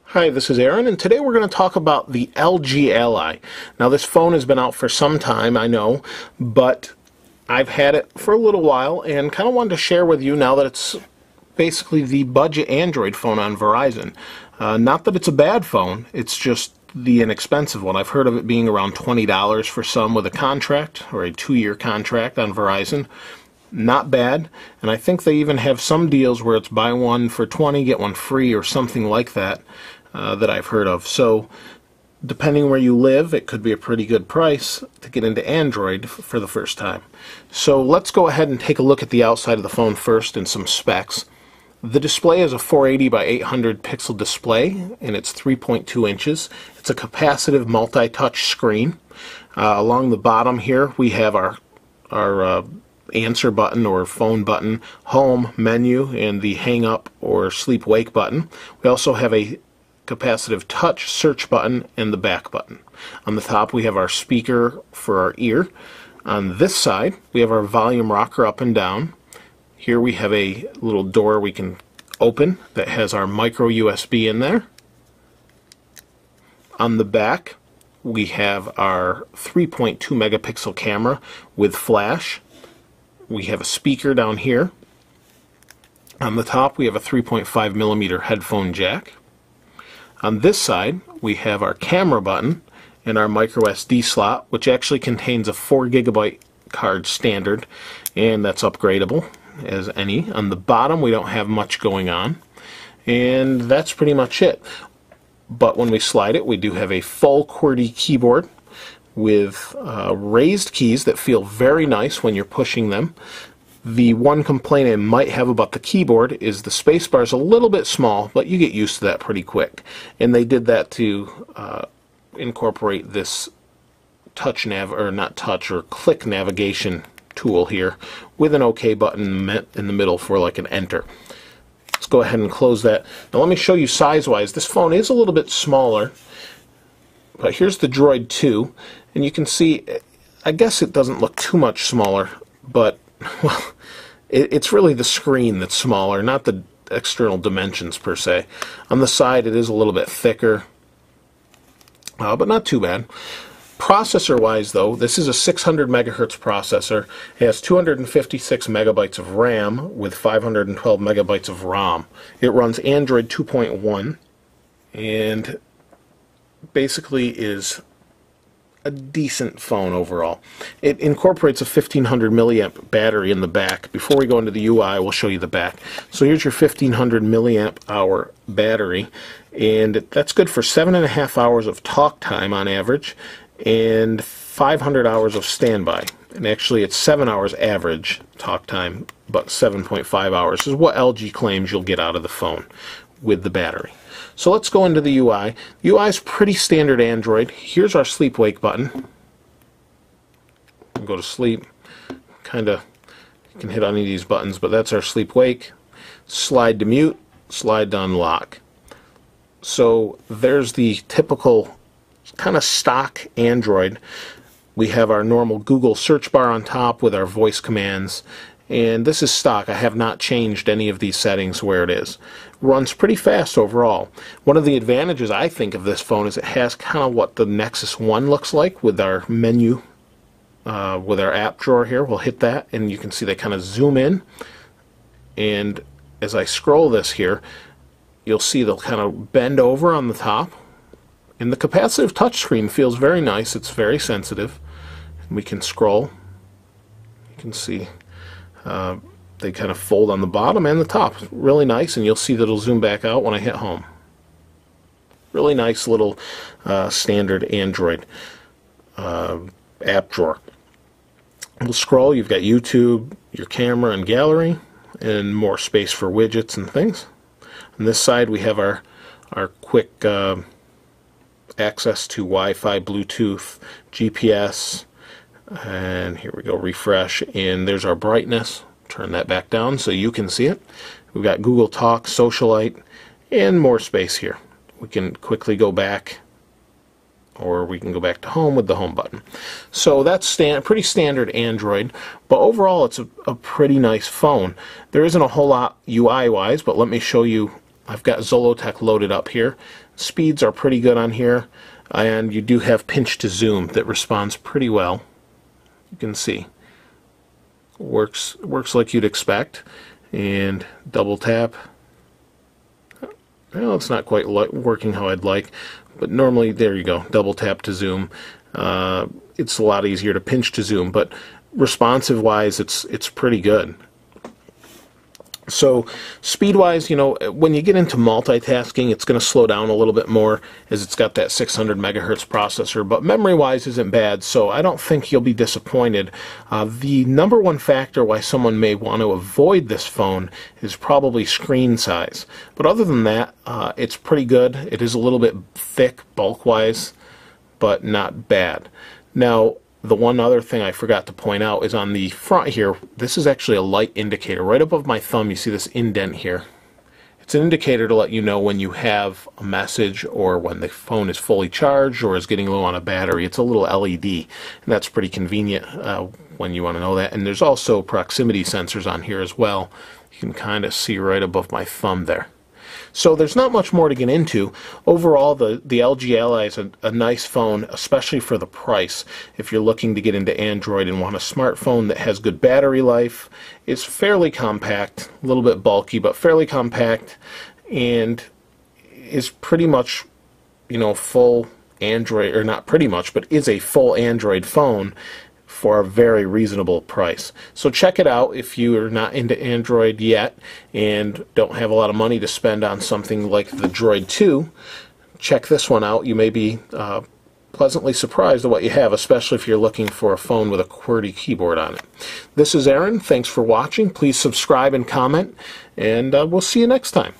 Hi, this is Aaron, and today we're going to talk about the LG Ally. Now, this phone has been out for some time, I know, but I've had it for a little while and kind of wanted to share with you now that it's basically the budget Android phone on Verizon. Not that it's a bad phone, it's just the inexpensive one. I've heard of it being around $20 for some with a contract or a 2-year contract on Verizon. Not bad, and I think they even have some deals where it's buy one for 20, get one free or something like that. That I've heard of. So depending where you live, it could be a pretty good price to get into Android for the first time. So let's go ahead and take a look at the outside of the phone first and some specs. The display is a 480 by 800 pixel display, and it's 3.2 inches. It's a capacitive multi-touch screen. Along the bottom here we have our answer button or phone button, home, menu, and the hang up or sleep wake button. We also have a capacitive touch search button and the back button. On the top we have our speaker for our ear. On this side we have our volume rocker up and down. Here we have a little door we can open that has our micro USB in there. On the back we have our 3.2 megapixel camera with flash. We have a speaker down here. On the top we have a 3.5 millimeter headphone jack. On this side, we have our camera button and our micro SD slot, which actually contains a 4 gigabyte card standard, and that's upgradable as any. On the bottom, we don't have much going on, and that's pretty much it. But when we slide it, we do have a full QWERTY keyboard with raised keys that feel very nice when you're pushing them. The one complaint I might have about the keyboard is the spacebar is a little bit small, but you get used to that pretty quick. And they did that to incorporate this touch or not touch or click navigation tool here with an OK button in the middle for like an enter. Let's go ahead and close that. Now let me show you size-wise. This phone is a little bit smaller, but here's the Droid 2, and you can see, I guess it doesn't look too much smaller, but well, it's really the screen that's smaller, not the external dimensions per se. On the side it is a little bit thicker, but not too bad. Processor wise though, this is a 600 megahertz processor. It has 256 megabytes of RAM with 512 megabytes of ROM. It runs Android 2.1 and basically is a decent phone overall. It incorporates a 1500 milliamp battery in the back. Before we go into the UI, we'll show you the back. So here's your 1500 milliamp hour battery, and that's good for 7.5 hours of talk time on average and 500 hours of standby. And actually it's 7 hours average talk time, but 7.5 hours is what LG claims you'll get out of the phone with the battery. So let's go into the UI. The UI is pretty standard Android. Here's our sleep wake button. Go to sleep. You can hit any of these buttons, but that's our sleep wake. Slide to mute, slide to unlock. So there's the typical kind of stock Android. We have our normal Google search bar on top with our voice commands. And this is stock. I have not changed any of these settings where it is. Runs pretty fast overall. One of the advantages I think of this phone is it has kind of what the Nexus 1 looks like with our menu, with our app drawer here. We'll hit that and you can see they kind of zoom in. And as I scroll this here, you'll see they'll kind of bend over on the top. And the capacitive touchscreen feels very nice. It's very sensitive. And we can scroll. You can see they kind of fold on the bottom and the top. Really nice, and you'll see that it'll zoom back out when I hit home. Really nice little standard Android app drawer. We'll scroll. You've got YouTube, your camera and gallery, and more space for widgets and things. On this side we have our quick access to Wi-Fi, Bluetooth, GPS, and here we go, refresh, and there's our brightness. Turn that back down so you can see it. We've got Google Talk, Socialite, and more space here. We can quickly go back or we can go back to home with the home button. So that's pretty standard Android, but overall it's a pretty nice phone. There isn't a whole lot UI-wise, but let me show you. I've got Zollotech loaded up here. Speeds are pretty good on here, and you do have pinch to zoom that responds pretty well. You can see. Works like you'd expect. And double tap. Well, it's not quite working how I'd like, but normally, there you go, double tap to zoom. It's a lot easier to pinch to zoom, but responsive-wise, it's pretty good. So speed-wise, you know, when you get into multitasking, it's going to slow down a little bit more as it's got that 600 megahertz processor, but memory-wise isn't bad, so I don't think you'll be disappointed. The number one factor why someone may want to avoid this phone is probably screen size. But other than that, it's pretty good. It is a little bit thick bulk-wise, but not bad. Now, the one other thing I forgot to point out is on the front here, this is actually a light indicator. Right above my thumb, you see this indent here. It's an indicator to let you know when you have a message or when the phone is fully charged or is getting low on a battery. It's a little LED, and that's pretty convenient when you want to know that. And there's also proximity sensors on here as well. You can kind of see right above my thumb there. So there's not much more to get into. Overall, the LG Ally is a nice phone, especially for the price. If you're looking to get into Android and want a smartphone that has good battery life, it's fairly compact, a little bit bulky, but fairly compact, and is pretty much, you know, full Android, or not pretty much, but is a full Android phone for a very reasonable price. So check it out if you are not into Android yet and don't have a lot of money to spend on something like the Droid 2. Check this one out. You may be pleasantly surprised at what you have, especially if you're looking for a phone with a QWERTY keyboard on it. This is Aaron. Thanks for watching. Please subscribe and comment, and we'll see you next time.